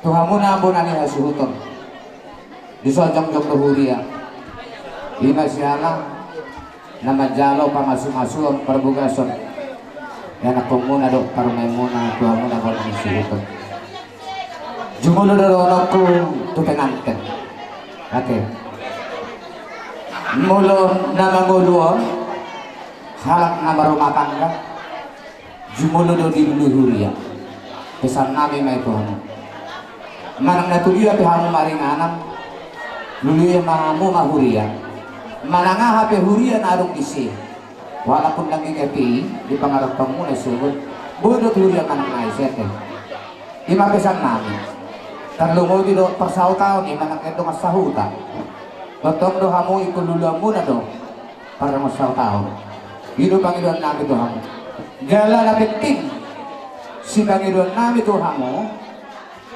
Tuhan mo na abon ani hasuhuton. Di sojong jong luhuria. Ima siala na majalo pa masumasuon perbugason. Yan ako muna do parumay muna Tuhan mo na abon ani hasuhuton. Jumulo do ko tupenanten. Ate. Mulo na manguluon halak na marumah tangga. Jumulo do di luhuria. Pesan nabi may Tuhan. Manang natuliya pihamu maring anam luluya mahamu mahuria mananga hape huria na arong isi walaupun lagi kepi di pangarap kamu na sugot bodoh huria manang naisete ima pesan namin terlungo di do persaw taon ni manang ito masahuta batong do hamu ikulula muna do para masaw taon hidup Panginoon namin do hamu gala na penting si Panginoon namin do hamu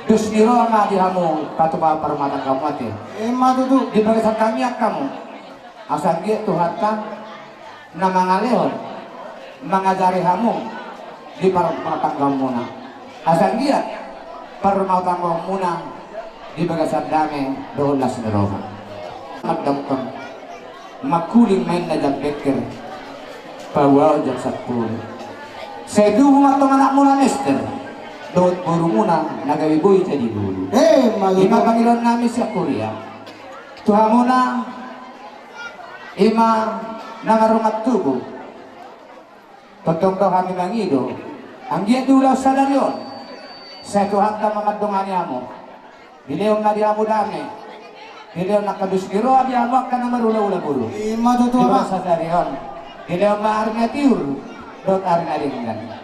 dus niro ang dihamu patupa parumatan kamu ate matutu di bagasan kami kamu asal dia Tuhan ka na mga lehon mangajari hamu di parumatan kamu na asal dia parumatan kamu muna di bagasan dami doon las niro magdamtang makuling main na jambekir pawaw jak satpul sa idu matong anak mo na Esther doon buru muna nagawiboy jadi dulu. Ima Panginoon namin sa Korea. Tuhan muna ima nangarumat tubo. Totong daw kami mangido. Ang giyan dulaw sa daryon. Sa Tuhan ta mamadungan niya mo. Bileong na diya mo dami. Bileong nakadusgiro diya mo ka na marula-ula bulu. Ima tutuwa sa daryon. Bileong maaari na tiur. Doon ari na rin.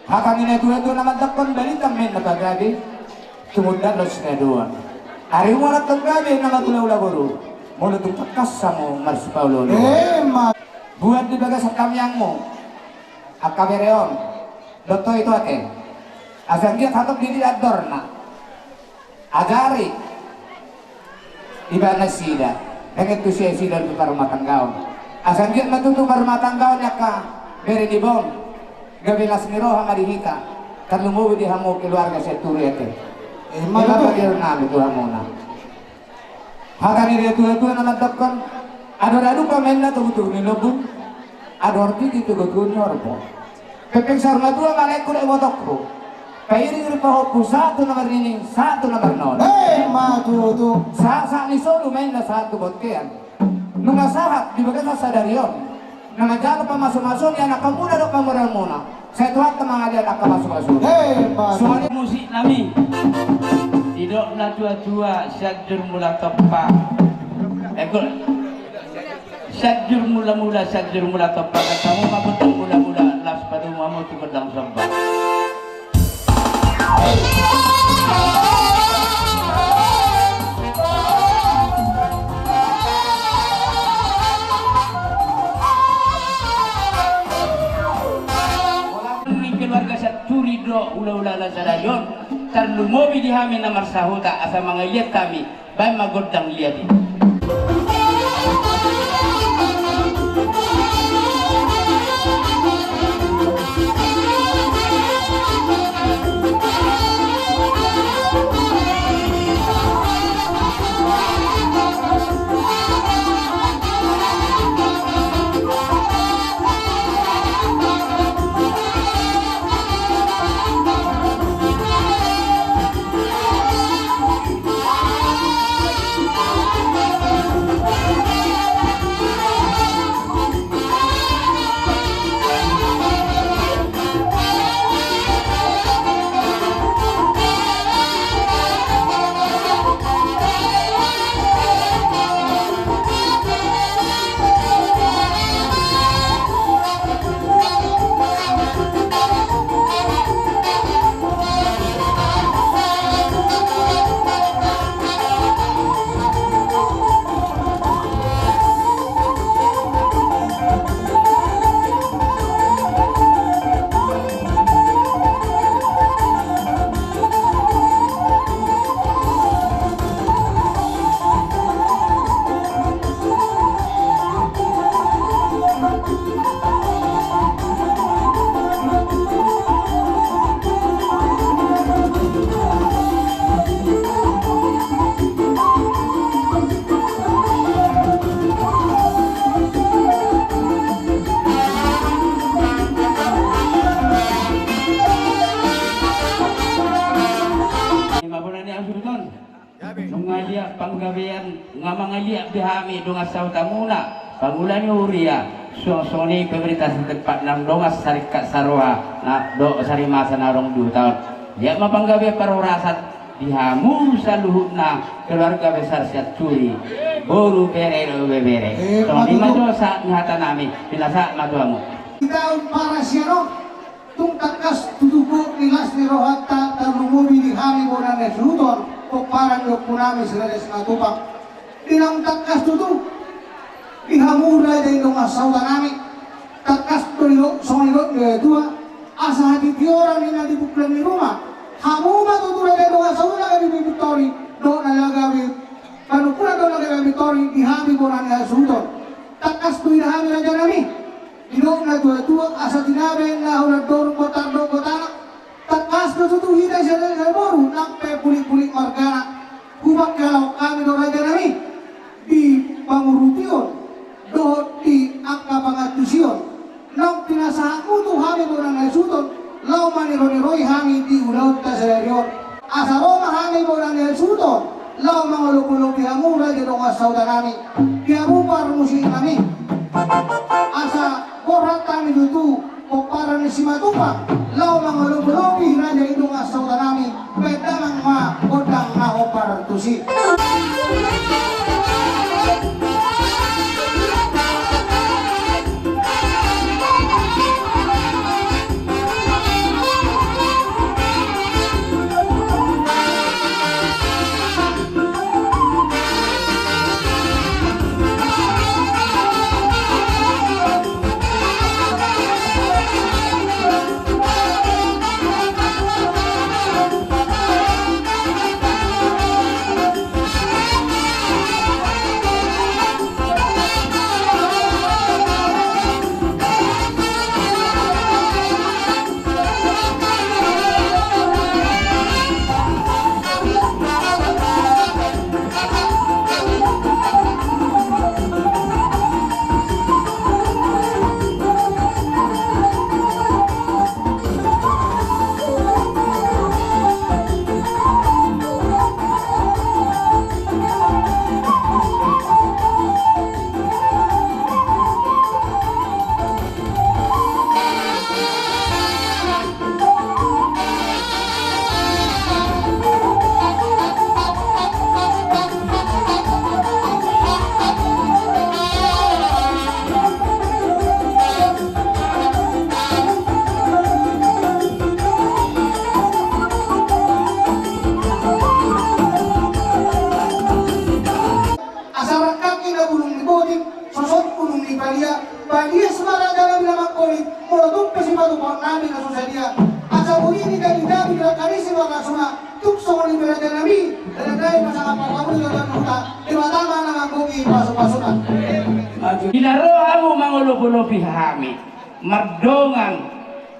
Hakang ina-dua-dua naman dakon balitang men na pagabi tumudan los na dua ari mo na pagabi na matulaw laboro mo na tupakas sa mo Mars Paulo buat di bagas sa kamyang mo at kabereon doto ito ate asang dia katong dili ador na agari iba na sila kaya ito siya sila para matanggaw asang dia matuto para matanggaw niya ka beri di bom gabilas ni roha marihika kan lumuwi di hamu keluarga sa turete mga pagiro namin Tuhan muna haka ni retu na nagdapkan ador-ador pa men na tugutug ni lobong ador ti tugutug ni orpo pepeng sarma dua malay ko na iwatok ko kairing rin pa ho satu na marining satu na marnon matuto sa ni solo men na satu botkean nung asahat di baga sa daryon na majalo pa masuk-masuk ya nak kamu dah pamural muna saya tuhan temang aja nak masuk-masuk soalnya musik nami tidak na tua-tua syajur mula topa ekor syajur mula topa kamu mabutang mula-mula las pada mamu tu pedang sembah keluarga sa turido ula-ula la sa dayon tarlumobi di hamin na marsahuta asa mga yet kami bay magodang liadi panggabean nga mga liyak bihami dungas sa utamuna pangulan ni Uria soni pemerintah setempat ng dongas sarikat saroha na do sarimasa narong 2 tahun dia mapanggabe parorasat dihamu sa luhut na keluarga besar siat curi boru bere lo bebere so lima dosa nyata nami pinasa matuamu kita para siano tung takas tutugo nilas ni rohatta tarumubi di hari bonan resulutor kok parang do punami selades matupang tinang takas tutu ihamura dari dong asauda nami takas tulo songo dua asa hati orang ini di buklan di rumah hamuma tutu dari dong asauda dari Victori do nalagawi kanu pura do nalagawi Victori di hari bonan resulutor takas tu ihami raja nami Idok na tua asa tinabe na ulat dorong kota takas na tutu hita siya sa boru nakpe pulik-pulik margana kubak kalau kami do raja nami di pangurution do di angka pangatusion nang pinasahan mutu hami borang nasuton lau manironi-roi hami di ulaut tasarior asa roma hami borang nasuton lau mangulup-ulupi hamura di dong asauda nami kiamupar musik nami asa korat kami dutu koparan ni Simatupang lau mangulup-ulupi raja idong asauda nami pedang ma kodang na opar tusi Bagia semarang dalam nama kolit morotung pesipatu pohon nabi nasun sadia asa bunyi dari nabi dalam kali siwa nasuna tuk songoli beraja nabi dan dari masalah kamu juga nuta diwatama nama kogi pasuk-pasukan Dinarohamu mangulup-ulupi hami mardongang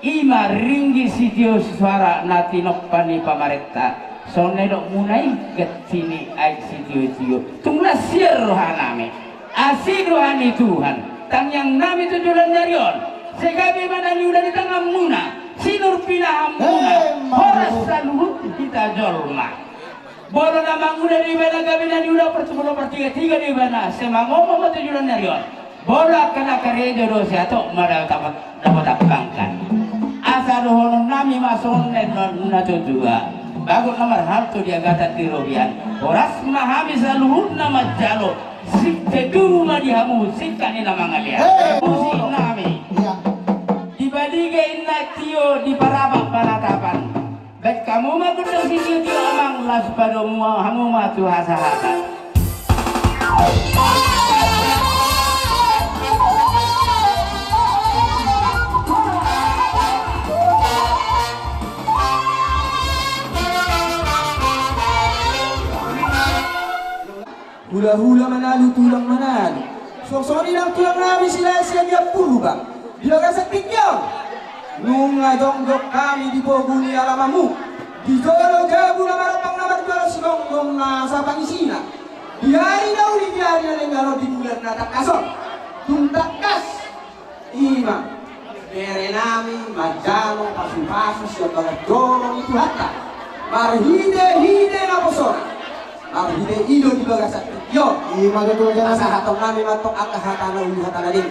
ima ringgi sitio suara natinok pani pamaretta sonedok munai getini ai sitio tunglah sir rohanami asih rohani Tuhan tang yang nami tujuan nyarion segabi mana udah di tengah muna sinur pinah muna horas saluhut kita jolma bolo nama udah di mana gabi nani udah pertemuan pertiga di mana semangoma mau tujuan nyarion bola kena kerja dosi atau mada dapat bangkan asal hono nami masuk nena tujuan bagus nomor hartu dia gata tirobian horas mahami saluhut nama jalo sikte dulu mah dihamu sikkan ina mangalia musik nami dibadiga inna tio di parabak panatapan bet kamu mah kudang sitio tio amang las pada hamu mah tu hasa-hasa hula-hula manalo tulang manalo sosoni lang tulang namin sila siya niya puro ba bilaga sa tikyang nung adong-dok kami di Boguni alamamu di Jolo Jabu na marapang na margalo silong na sa pangisina biyari na uli biyari na lengalo di bulan na takason tuntakas ima bere namin majano pasu-pasu siya bagat dorong itu hata marhide-hide na posona marhide ido di bagasat yo Ima betul asa jangan. hatong nami matok aka hatana uli hatana din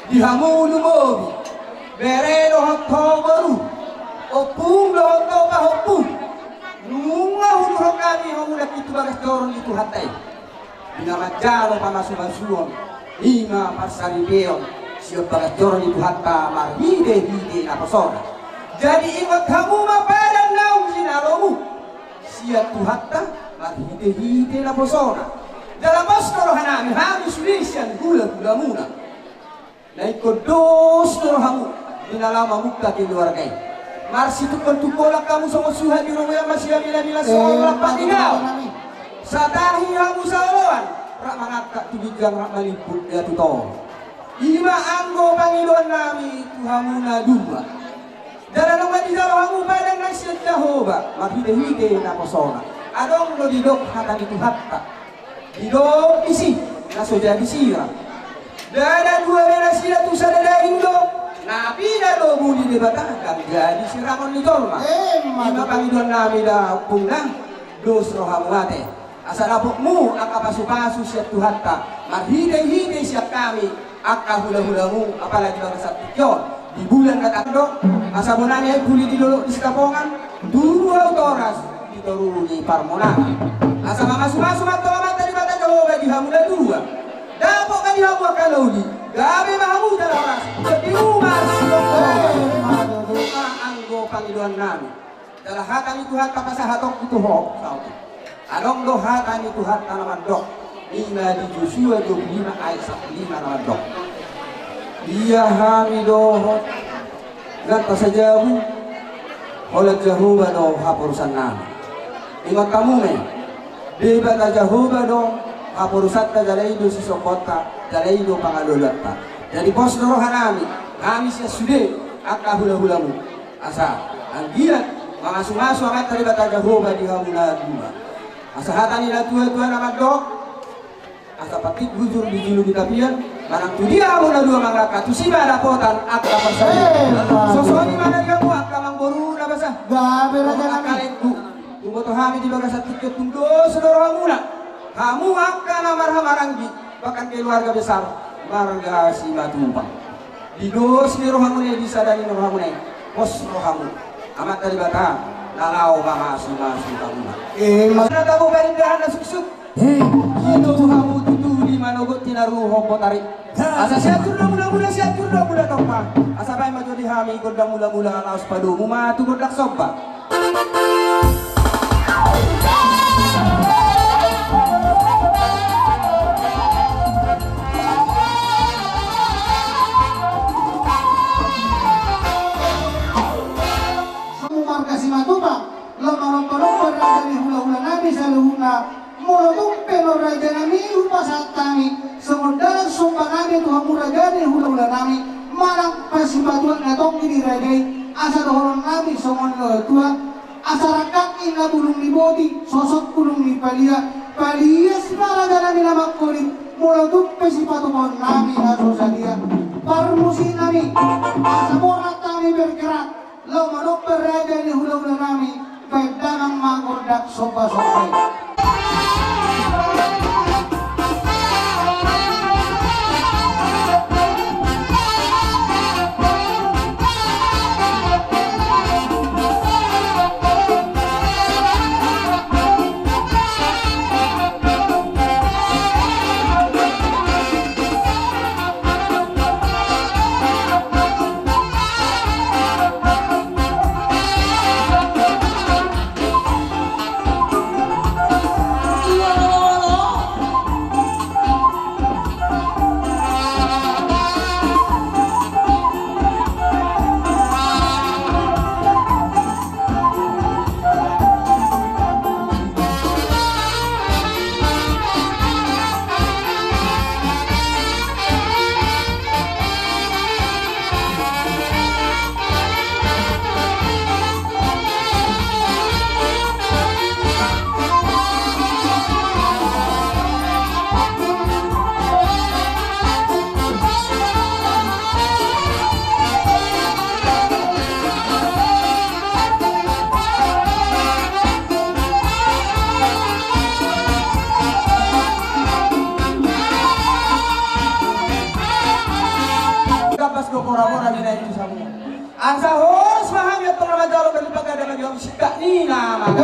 dihamunu mobi bereno Oktoberu opung lo Oktober opung nunga hulu kami hamulat itu bagas dorong itu hatai dinama jalo pamasuman-suon lima pasari beon siap bagas dorong itu hatta marhide hide na persona jadi ingat kamu mapadang naung sinalomu siap tu hatta marhide hide na persona dalam pastor hanami hamis sulisian gula-gula muna na ikut dos hamu dinalama mukta di luar kai marsi tukol-tukolak kamu sama suha di rumah masih bila-bila seolah patingau satahi hamu salawan rak mangakak tubigang rak maliput ya tuto ima anggo pangilon nami tuhamuna dua dalam nama di dalam hamu badan nasihat Jehovah marhide-hide na persona adong lo didok hatan itu hatta didok isi naso jadi sirah dada dua benasila tu sadada indo nabi dado budi debatakan jadi siramon ni tolma ima pangidon nami da punang dos rohamate asal apukmu aka pasu-pasu siap tuhatta marhide-hide siap kami aka hula-hulamu apalagi bangsa tikyon di bulan katando asa bonani ay kuli dilolo di sekapongan duru autoras ditoruni parmonana asa mamasu-masu matoma tadi bata Jehovah di hamula dua dapok kan dihamu akalaudi gabe mahamu dalam ras jadi umar anggo pangidon nami dalam hatan itu hatta pasahatok itu ho adong do hatan itu hatta naman dok lima di Joshua 25 ayat 5 naman dok dia hamidohot gata sajabu holat Jehovah do hapurusan nami ingat kamu men debata Jehovah do hapurusat ta dalaido si sokota dalaido pangalolatta dari bos rohanami kami siya sude aka hula-hulamu asa anggiat mangasu-ngasu amat tali bata Jehovah di hamuna dua asa hatani na tua-tua nama dok asa patik bujur di jilu di tapian manang tu dia hamuna dua mangraka tu siba dapotan aka persaya sosoni mana dia mu aka mangboru na basa Gabe raja nami. akalenku tunggu to hami di bagasat tiket tunggu saudara hamuna kamu akan marhamaranggi bahkan keluarga besar marga si matumpang di dos ni rohamune bisa dari rohamune pos rohamu amat dari bata lalau masu kamu mana kamu berindahan na suksuk kino kamu tutu di manogot tinaruho potari asa siatur na mula-mula siatur na mula tokpa asa bay maju di hami godang mula-mula alaus padumu matu godak sobba Kasih matuba lomba-lomba raja ni hula-hula nabi saluhuna molotong peno raja nami upasatami semundalan sumpah nabi tuhan muraja ni hula-hula nami manang pasibatuan natong ini rajai asa dohoron nabi somon tua asa rakak ina bulung ni bodi sosok bulung ni palia semaraga nami namak kulit molotong pasibatuan nabi asosadia parmusi nami asa borat kami bergerak lo manok beraja ni hula-hula nami baik danang mangordak sopa-sopai Asa horas mahami at pangramajalo kan pagkada ng sika ni nama.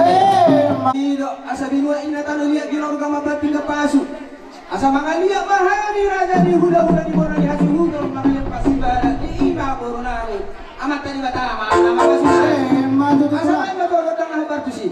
Dito asa binua ina tanu lihat gilor kama batin kapasu. Asa mangalia mahami raja di huda-huda di bona di hati huda mangalia pasibara di ima borunani. Amat tadi batama nama kasu. Asa main batol tengah bartusi.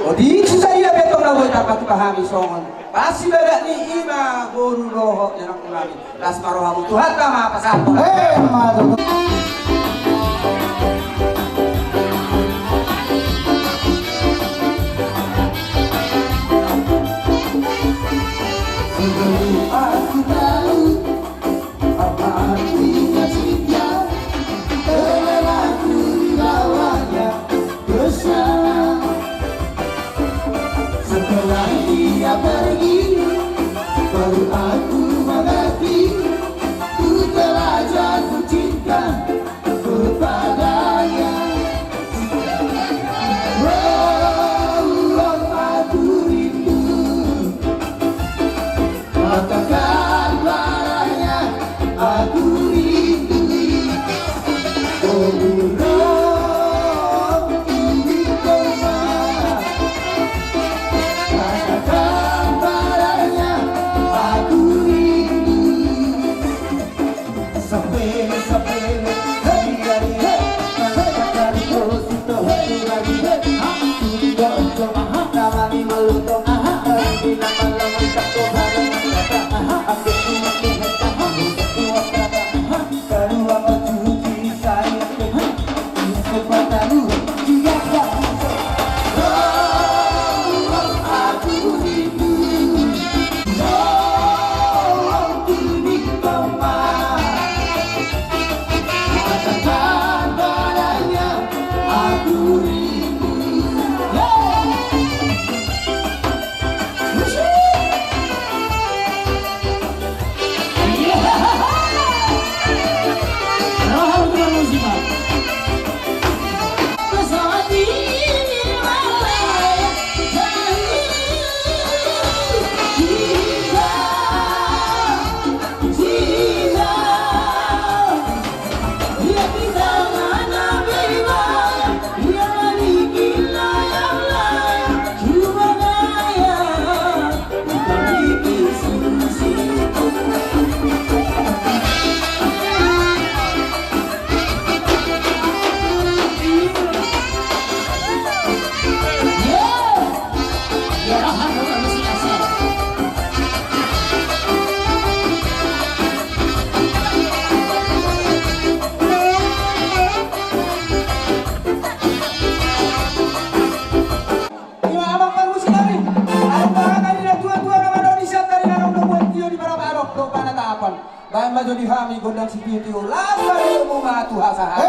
O di saya betong na boy tapat pahami songon. Pasi baga ni ima guru roho jangan ulami. Las marohamu Tuhan tama pasapo. Aku tahu apa artinya cinta, terlalu dilawanya bersama. Setelah dia pergi, baru aku mengerti, ku telah jatuh cinta kepadanya. Oh, aku rindu, katakan padanya, aku rindu. Oh, aku harapan. Baik maju di hami gondang si pitiu. Lama ilmu matu hasaha.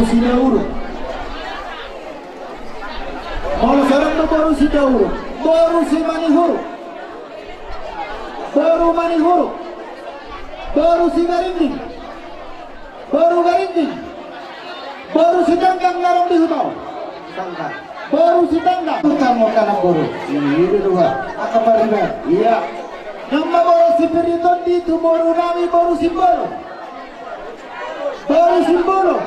si Dauro. Kalau sekarang tuh baru si Dauro, baru si Manihuru, baru Manihuru, baru si Garinding, baru Garinding, baru si Tanggang larang di hutau, baru si Tanggang. Kamu kanan baru, ini dua, apa bariban? Iya. Nama baru si Periton di itu baru nami baru si baru, baru si baru.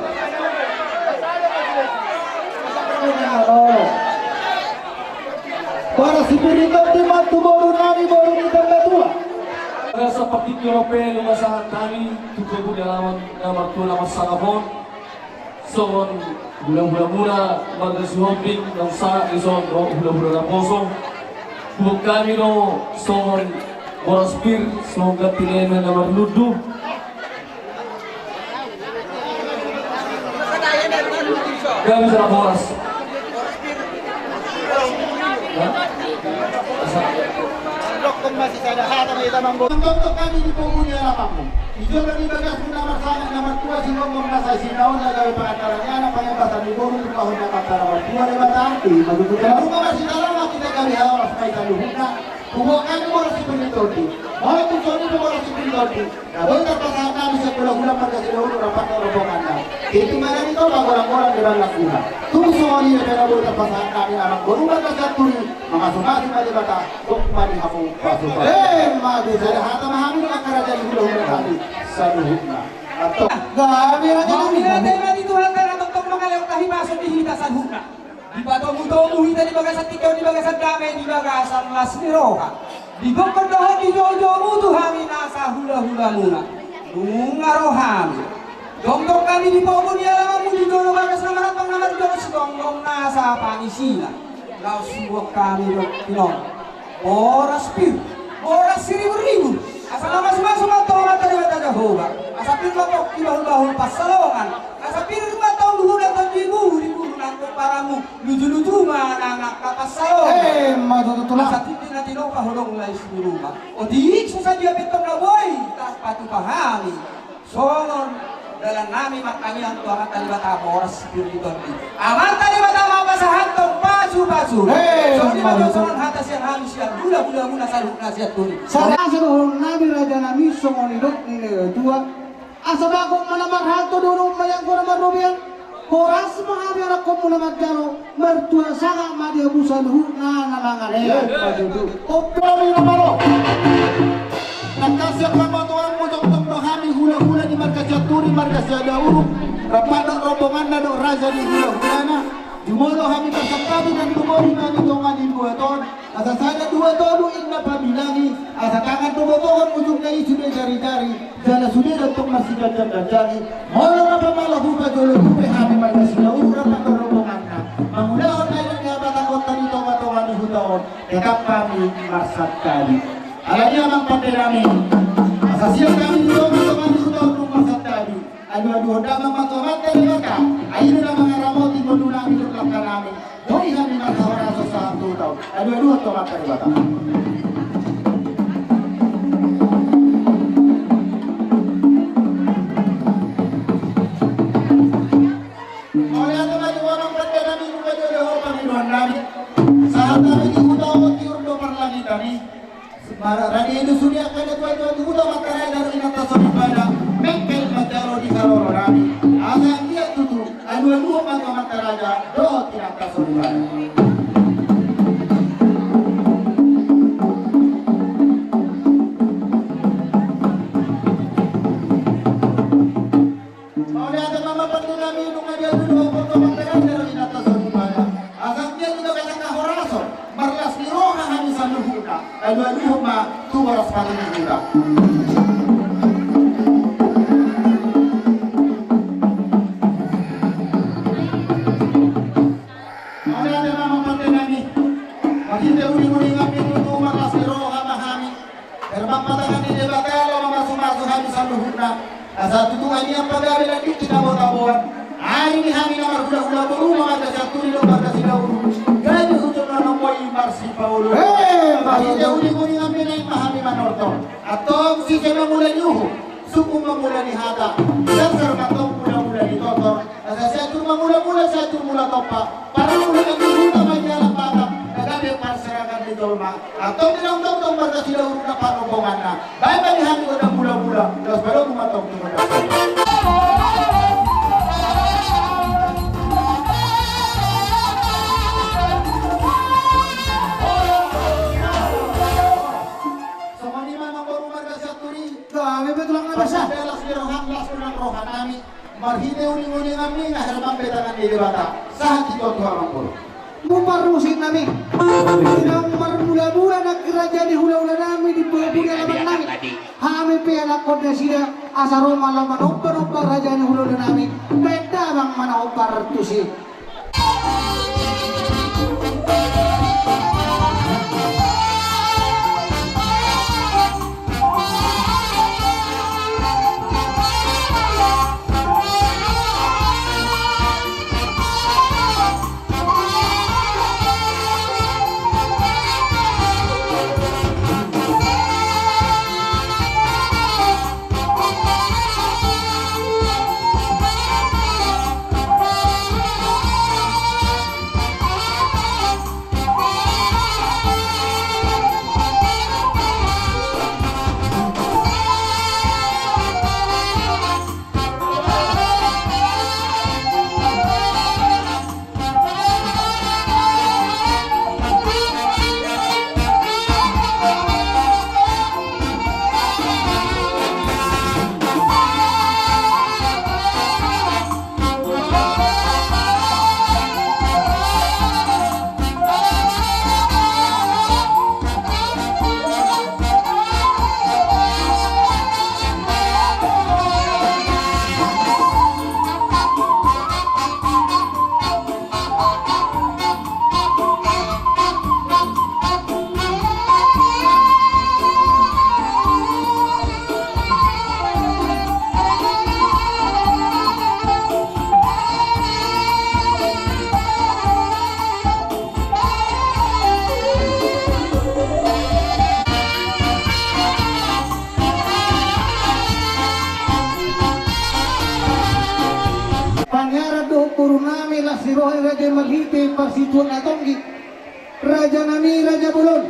Para si Periton di matu baru nami baru di tangga tua. Sa pakikirape lumasahan kami tujuh halaman nomor 2 nomor Sagapon. Son bulan-bulan muna magasi hopping ng sa ison bulan-bulan na poso. Bukod kami no son Moraspir son gatilena na marludo. Kami sa Moras. Untuk kami di penghuni halamanmu. Hijau kami bagas nomor sana nomor 2 si ngomong nasa sinaon na gawin pangantaranya anak pangabasan di bawah untuk tahun dapat nomor 2 lewat nanti. Kalau rumah masih dalam kita kami harus kaitan luhuna. Kubuh kami mau si penitoti. Mau tujuan itu mau si penitoti. Nah, boleh pasangan kami sebulan-bulan pada silahulu rapat rombongan. Itu mana itu orang-orang di dalam lakukan. Tunggu semua ini adalah boleh pasangan kami anak berubah ke jaturi. Masuk-masuk pada bata. Kok hapu pasukan. Mati saya hata mahami dengan kerajaan hulu-hulu kami. Saluhuna. Atau kami aja Kami Tuhan karena untuk mengalir kahimasan di hitasan huna. Di batu-batu hita di bagasan tikau di bagasan damai di bagasan lasmiroha. Di gokon di jojo Tuhan nasa hula-hula muna. Nungarohami. Dongdong kami di pohon ya lamamu di jono bagas nama jono sedonggong nasa panisina. Lau suwak kami pinong. Boras pir, boras seribu-ribu. Asal nama semua tolong mata di mata Jehovah. Asal pir lopok di bahu-bahu pasalongan. Asal pir lima tahun dulu datang di buru nangkep paramu. Lucu-lucu mana anak kapas salongan. madu tutulak. Asal titik nanti lo kahulong lais di rumah. Odik susah dia betong na boy. Tak patu pahami. Songon dalam nami makami ang tuangan talibata boras spiriton di. Aman talibata mabasahan tong pasu-pasu. So di mabasahan hata siyang hamis siyang gula-gula muna sa lukna siya tuli. Sa nung nabi raja na miso ngonidok ni tua. Asa ba kung manamarhato doon mayang ko naman rubiyan. Horas mahabi anak ko muna magdaro. Mertua sanga madiabusan hukna na mga leon. Oprami na maro. Nagkasya pa mo tuwang mo tong kami hula-hula di markas Jaturi, markas Jadauru. Rapatak rombongan na do raja di hula-hula na. Jumolo kami bersakabi dan tumori kami tongan di 2 ton. Asa sana 2 ton inna pabilangi. Asa tangan tumotokan ujung na sudah jari-jari. Jala sudah untuk masih gajang-gajangi. Molo na pamalah huba jolo hupe kami markas Jadauru rapatak rombongan na. Mangulahon na yung nabata kota di tongan-tongan di hutaon. Tetap kami marsat kali. Alanya mang pandai namin. Asasiya kami dito mga hutaon ng marsat kali. Adu-adu damang matomat dari maka. Ayun na mga ramot di modula ang iluklap ka namin. Doi kami magkawaraso sa hangtutaw. Adu-adu tomat dari maka. Maulia teman di warang pandai namin kung kayo leho Panginoon namin. Saat namin di hutaw at iurdo parlangitan ni. Rani itu sudah kada tuan-tuan udah makarai dari inata pada mengkel mataro di kaloro rami. Asa dia tutu adu-adu maka makaraja do tidak tasuriban. Mau lihat mama pentu kami untuk dia dulu foto makarai dari inata pada. Asa dia juga kadang horaso marlas di roha hamisan luhuka. Adu-adu ma tu waras paling juga. Asa tutungan niya pagawin ang dito tabo-tabuan. Ay ni hami na marhula-hula buru mga kasatu ni lomba kasilawuru. Ganyo hutol na ng moy marsi paulo. Bahida uli-uli nga pinay mahami manorto. Atong si kema mula niyo. Suku mamula ni hata. Sensor katong mula-mula ni Totor. Asa siya mula-mula sa mula topa para mula ang mula may dalang bata nagabi para sa ragan ni Dolma atong dinong-dong marga sila urong na panumbongan na bye-bye ko ng mula-mula tapos bago kumatong tunod na Kami betul lang na basa. Belas ni rohan las ng rohan nami marhine uling-uling kami nga harapang betangan ni Dewata sa hati ko tuhamang po. Muparusin nami. Sinang marmula-mula na kerajaan di hula-hula nami di bulan naman nami. Kami pianak ko na sila asa Roma laman upar-upar kerajaan di hula-hula nami. Beda bang mana upar tu si. Sirohi Raja Marhite Parsituan Atonggi Raja Nami Raja Bulon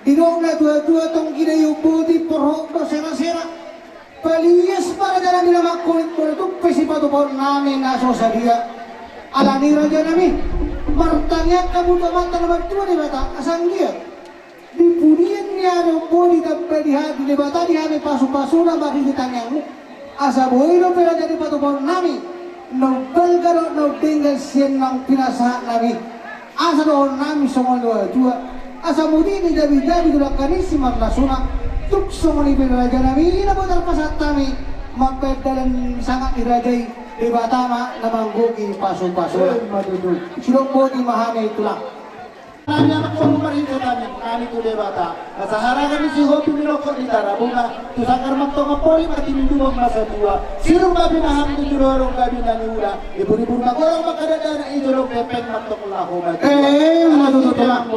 Didong na tua-tua tonggi na yung budi porhok do sera-sera paliyas para jalan nila makulit ko ito pesipato po namin naso sa dia alani Raja Nami martanya kamu kamanta naman tua di bata asang dia dipunian niya yung budi dapat di bata di hami pasu-pasu na makikitanya mo asa buhay no pera jadi pato po namin Nobel karo no tinggal siang ng pinasa namin. Asa doon namin semua dua. Asa mudi ni David tulak kani si Marlasuna. Tuk semua ni Raja namin. Ina po terpasat kami. Mapedalan sangat dirajai di Batama na manggugi paso-paso. Silong po di mahami tulak. Kami anak ko marito namin, kami ko Dewata. Sa haragan ni si Hopi Minoko di Tarabunga, tu sakar magtonga poli matinindumog masa tua. Sirong gabi na hamdi turorong gabi na niula. Ibu-ibu magorong makadada na idolong pepeng magtong lako mati. Matututulak.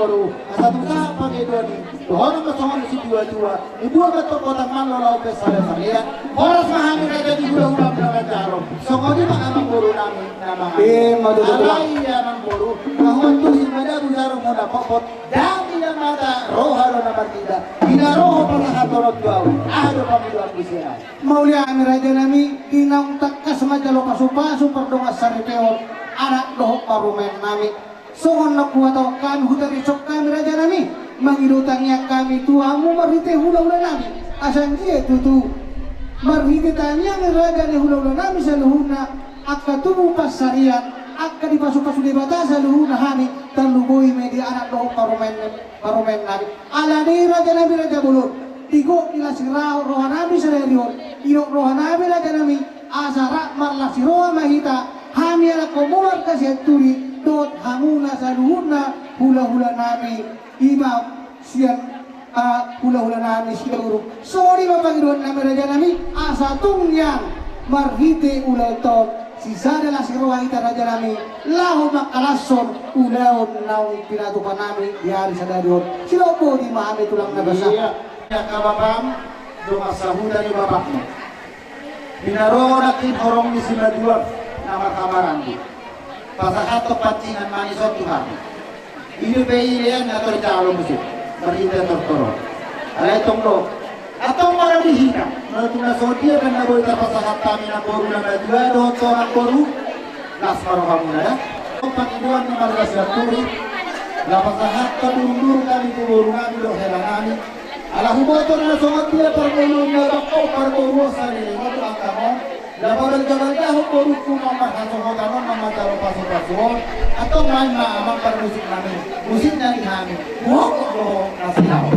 Asa tusa pag idoni, tuhonong masongon si dua-dua. Ibuang at kotang man lolaw pe sala-salian. Oras mahami na jadi hula-hula na jaro. Songoni makamang guru namin na mga. Matututulak. Alay yan ang guru. Kahuan to si Madam Jarong muna popot. Dami na mata, roharo na partida. Inaroho pa sa hatorot gaw. Ahado pa milo ang bisira. Maulia kami Raja Nami, inang takas majalo pasu-pasu perdongas saripeo anak lohok parumen nami. Songon nakuha tau kami hutan isok kami Raja Nami, mangilutangnya kami tuamu marhite hula-hula nami. Asan dia tutu marhite tanya ni Raja ni hula-hula nami sa luhuna akka tubuh pasarian. Akka di pasu-pasu di batasa luhuna hani terlubui media anak lohok parumen nami. Alani Raja Nami Raja Bulun. Tigo ilasirao rohanabi sa reliyon, inok rohanabi la janami, asara marlasiro mahita, hami ala komular kasi turi, dot hamuna sa luhuna, hula-hula nami, iba siyan hula-hula nami siya guru. Sorry Panginoon namin na janami, asa tungyan, marhite ulalton, si sana lasiro mahita na janami, laho makalason, ulaon naong pinatupan namin, di hari sa dariyon. Sila po di mahami tulang nabasa. Ya kababam, doa sahuda ni babakmu. Binaro natin horong ni sila duwag na makamaran di. pasahato pancingan manisot Tuhan. Ini pilihan atau calon musik, berita tortoro. Alay tonglo, atau orang dihina. Menurut sodia dan naboy terpasahat kami na boru na medua do orang boru. Las marohamuna ya. Pangiduan ni marga siaturi. Lapasahat kadurung kami tu boru kami do helang kami. Ala humoto na somat dia pergulung na bakau pergulung sa nilai tu angkamo. Laporan jalan jauh boruku mamar hasohotanon mamataro paso-paso atau main amang musik kami musik dari kami wow nasihat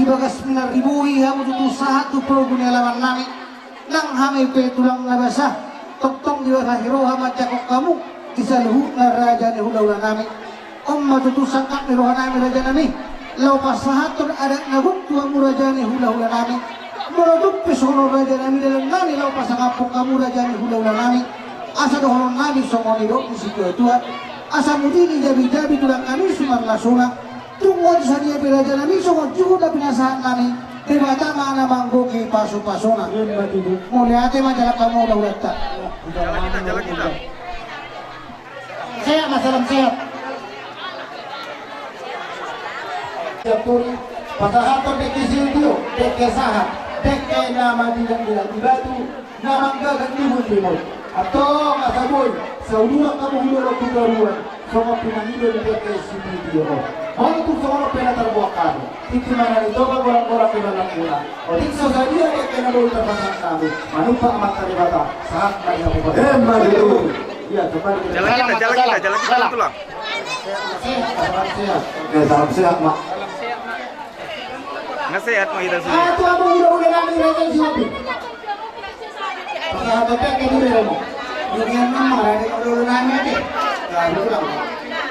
Bagas menaribui hamu tutu satu progunya lawan nami nang hame pe tulang nabasa tong diwasa hiroha macakok kamu kisaluhu na raja ni hula nami omma tutu sangkak ni roha nami raja nami lau pasahaton ada nagung tua mu raja ni hula nami meroduk pesono raja nami dalam nami lau pasangapok kamu raja ni hula nami asa dohonon nami songoni do musik tua asa mudini jabi-jabi tulang kami suman lasuna tunggu saja belajar nami songon juga binasaan nami debata mana manggoki pasu-pasuna mulai ate majalah kamu udah tak sehat masalah sehat Puri pasahaton dek sildio dek kesahat dek nama tidak di batu nama gagal timur atau kasaboy saudara kamu hidup kegaruan sama pinangilo di dek sildio Mau tu semua pernah terbuat itu mana itu orang-orang kebalan pula. Otik saja dia kena bawa terpasang kamu. Manusia amat teribata saat mereka berbuat. Maju. Iya, coba kita. Jalan kita tulang. Sehat. Salam sehat, Mak. Nasihat mo kita sini. Ito ang ulo-ulo namin rito si Hopi. Pagkakatabi ang kanina mo. Yung yan naman, maraming ulo namin natin. Kaya lang.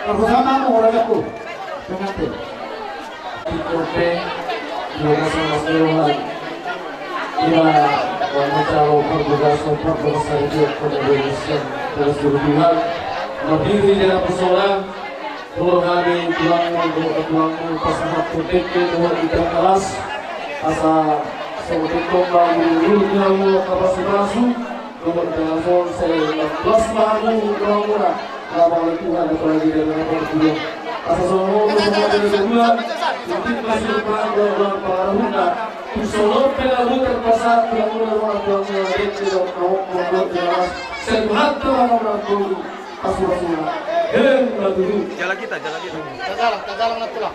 Pagkasama mo, oras ako. Ito natin. Tikope, juga sama seluruhan. Ia mencari perbudasan berbangsa hidup Indonesia terus berlebihan berdiri dalam persoalan Tuhan kami tulang pasangan politik Tuhan kita keras asa seperti kembang dulunya kapasitas Tuhan telepon saya plasma kurang murah lama Tuhan apalagi dalam perbudasan asa semua dari sebulan mungkin masih depan dalam pengaruhnya Solo pelalu terpaksa pelalu orang tua mengalir tidak mau membuat jelas sehat orang tua pasukan dulu Jalan kita. Tagalang na pula.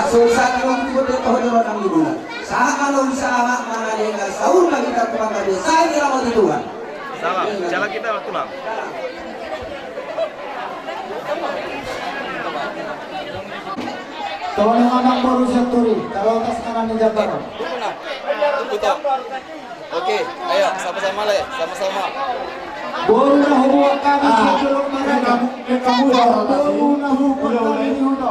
Susah kalau kita tahu orang liburan. Saat kalau bisa anak mana dia sahur lagi kita tukang kerja. Saya kira mau Tuhan. Salah, jalan kita tulang. Tawang ng anak mo rin sa turi. Tarotas ka na ni Jabar. Oke, ayo sama-sama lah ya, sama-sama. Boro na humuwag kami sa tulong marami. Boro na humuwag kami ni Huno.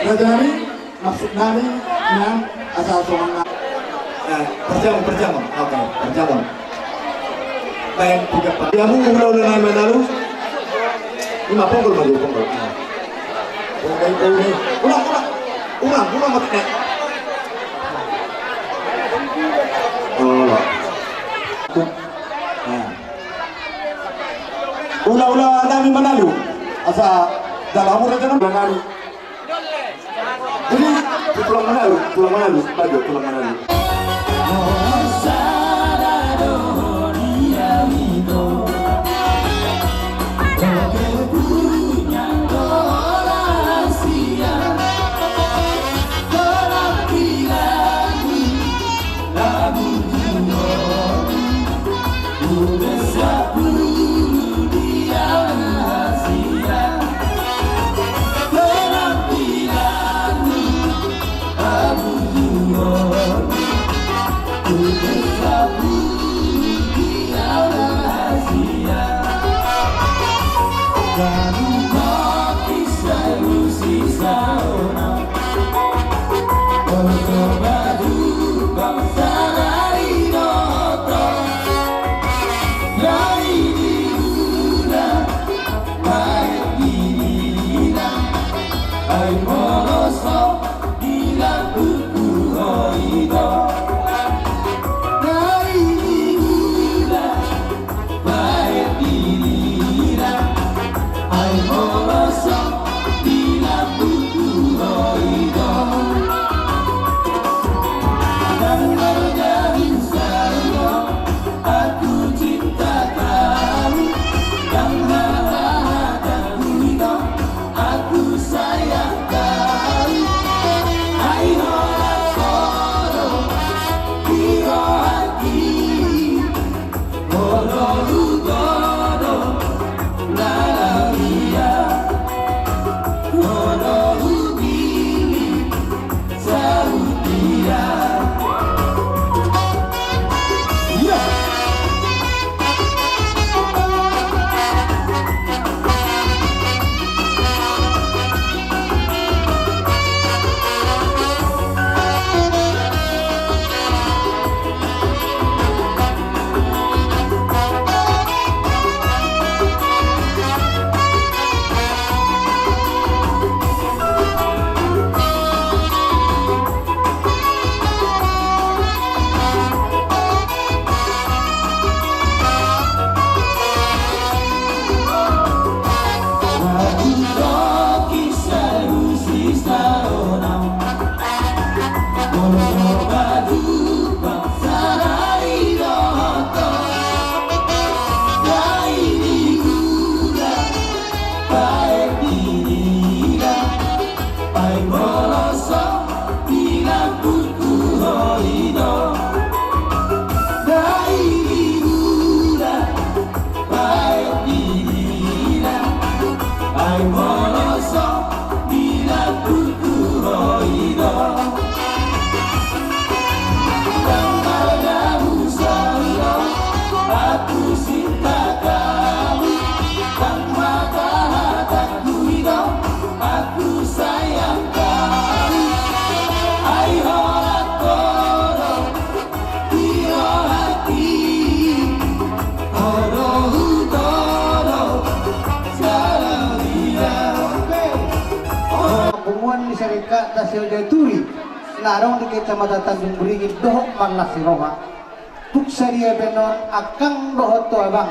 Radari, maksud namin na asal-asal na perjamuan. Oke, perjamuan. Baik, tiga pak. Kamu umrah udah naik menalu? Lima ponggol maju ponggol. Ulang mati. Ulah namin menalu. Asa dalam umur itu kan menalu. Jadi tulang menalu, baju tulang menalu. syarikat Dasil Jaturi narong di Kecamatan Tanjung Beringin dohok Manas Siroha tuk saria benon akang dohot to abang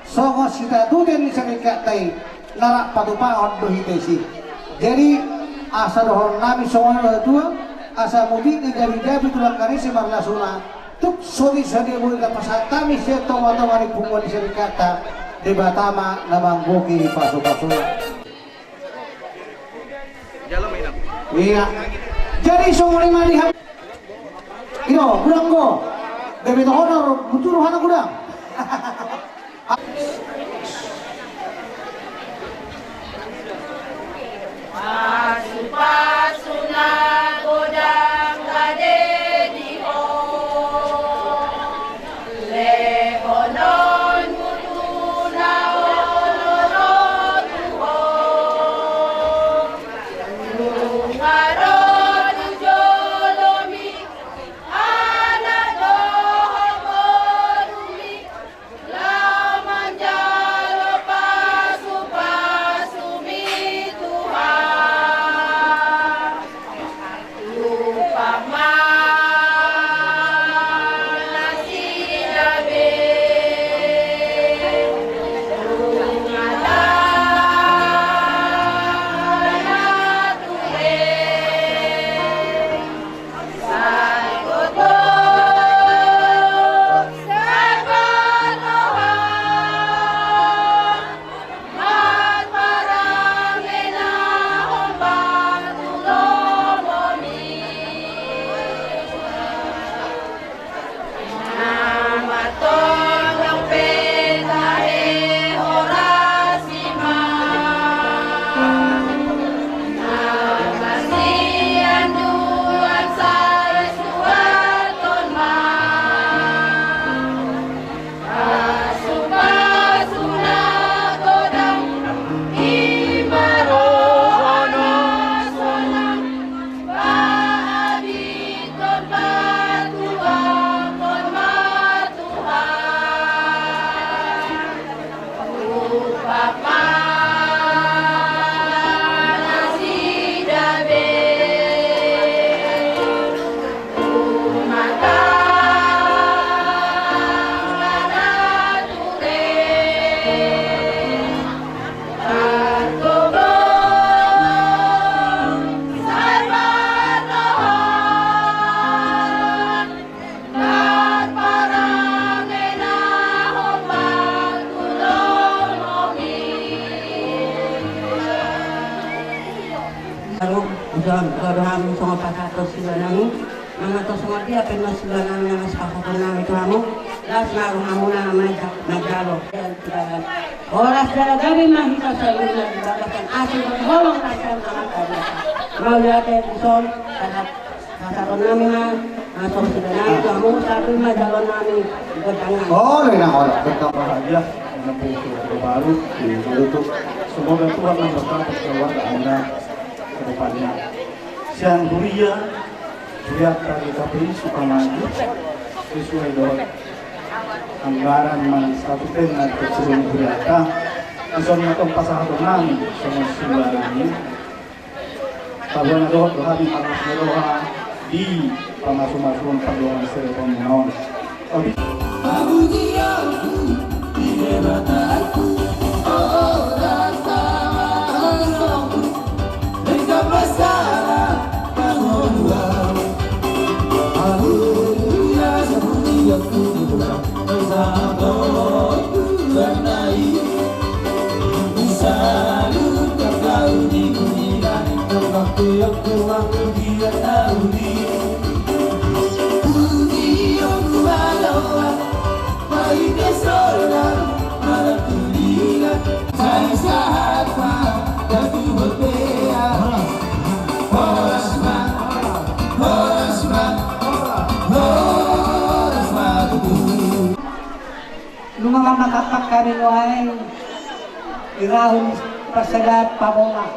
songo sita duden di syarikat tai narak patupaon dohitesi jadi asa dohon nami songo dohot tua asa mudik di jabi tulang kanisi marlasuna tuk sori sadia boleh pasatami seto matong ari pungon di syarikat di Batama namang buki pasu-pasu. Jalan mainan. Iya. Jadi semua lima lihat. Ino, kurang go. Demi to honor, muncul hana kurang. Pasu-pasuna godang gade di ho. Lehonon mutuna oloro tuho. Lungaron jolomi anado homorumi. Lamanjalo pasu-pasumi Tuhan. Lupa mana sidabe. Kamu sama pasato sila namu, mga to sama dia penas sila namu nga sepakapon namin ito hamu, las naroon hamu na nagalo. Oras dala gabi mahita sa luna di bagasan asin at holong nasan ang kanya. Mau natin ison, pasato namin na masok sila namin ito hamu, sabi majalon namin ibadangan. Oleh na oleh. Betul. Bahagia dengan pulau baru untuk semoga Tuhan memberkati keluarga Anda ke depannya. Siang Huria, lihat dari KPI Sukamaju sesuai dengan anggaran satu dengan Presiden Huriata misalnya tempat satu nami sama sembilan ini tahuan doa kami harus berdoa di pengasuh-masuhan perdoaan serta menawan tapi Nung mga makapak kami no ay irahon pasagat pamola.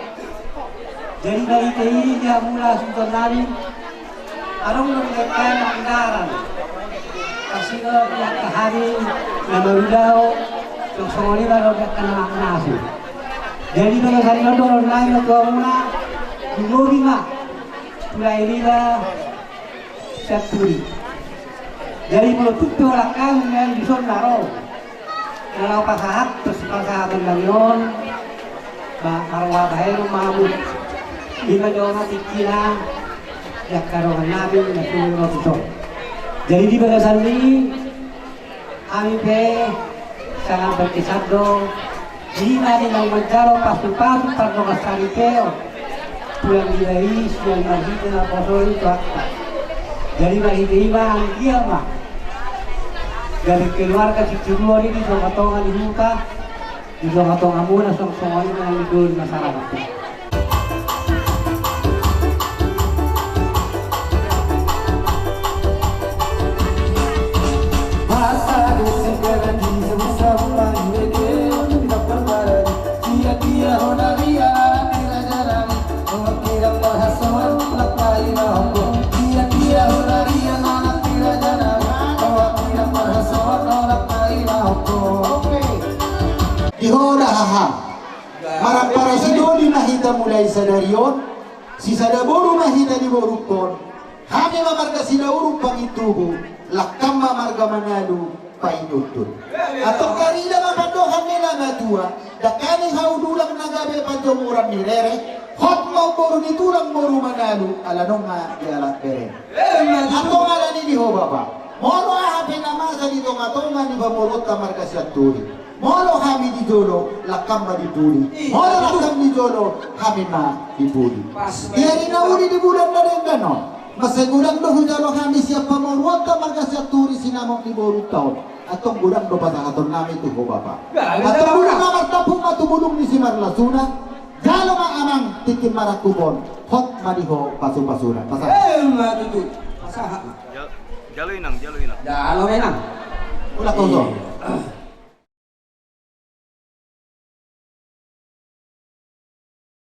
Jadi dari kayi dia mula sundan namin arong nung nagkaya makinaran. Kasi yang kahari na mawilaw yung sumuli ba nung nagkaya nasi. Jadi kalau sa ino doon namin nagkawa muna Dumurima, Tulailila, Saturi. Dari mulut itu orang kami yang disuruh naro. Kalau pasahat, terus pasahat ng yon, marwa bahero mamut. Di ba daw natin kina, yakarohan namin na tulong ito. Jadi di bagasan ni, kami pe, sangat berkisado, di natin ang magkaro pasu-pasu para kasari peo. Pulang dilais, pulang mahita na posol ito akta. Jadi mahita ang kiyama. Dari keluarga si Cibori di Songatongan di Muka, di Songatongan muna song-songan ng idol masyarakat. Ihora haham. Marang para si Dodi mahita mulai sa darion, si Sadaboro mahita di Borukon, kami mamarga sila urong pangitubo, lakam mamarga manalo, painutun. Atong karila mapandohan nila matua, dakani haudulang nagabi panjumuran ni Rere, hot mau boro nitulang boro manalo, alanong nga dialat pere. Atong alani di ho baba, moro ahapin namasa dito ngatongan ni Bamurot kamarga siya turi. Molo kami di Jolo, lakam ma dipuli. Molo lakam di Jolo, kami ma dipuli. Iyari na uli di bulan na rin gano'n. Masigulang do hujalo kami siya pamurwag ka marga siya turi sinamong di borong taon. Atong gulang do patakaton namin tuho baba. Atong gulang nga magtapong matubulong ni si Marlasuna. Jalo nga amang tikim marakubon. Hot madiho pasupasunan. Matutut. Pasahat na. Jalo inang, jalo inang. Jalo inang. Wala ko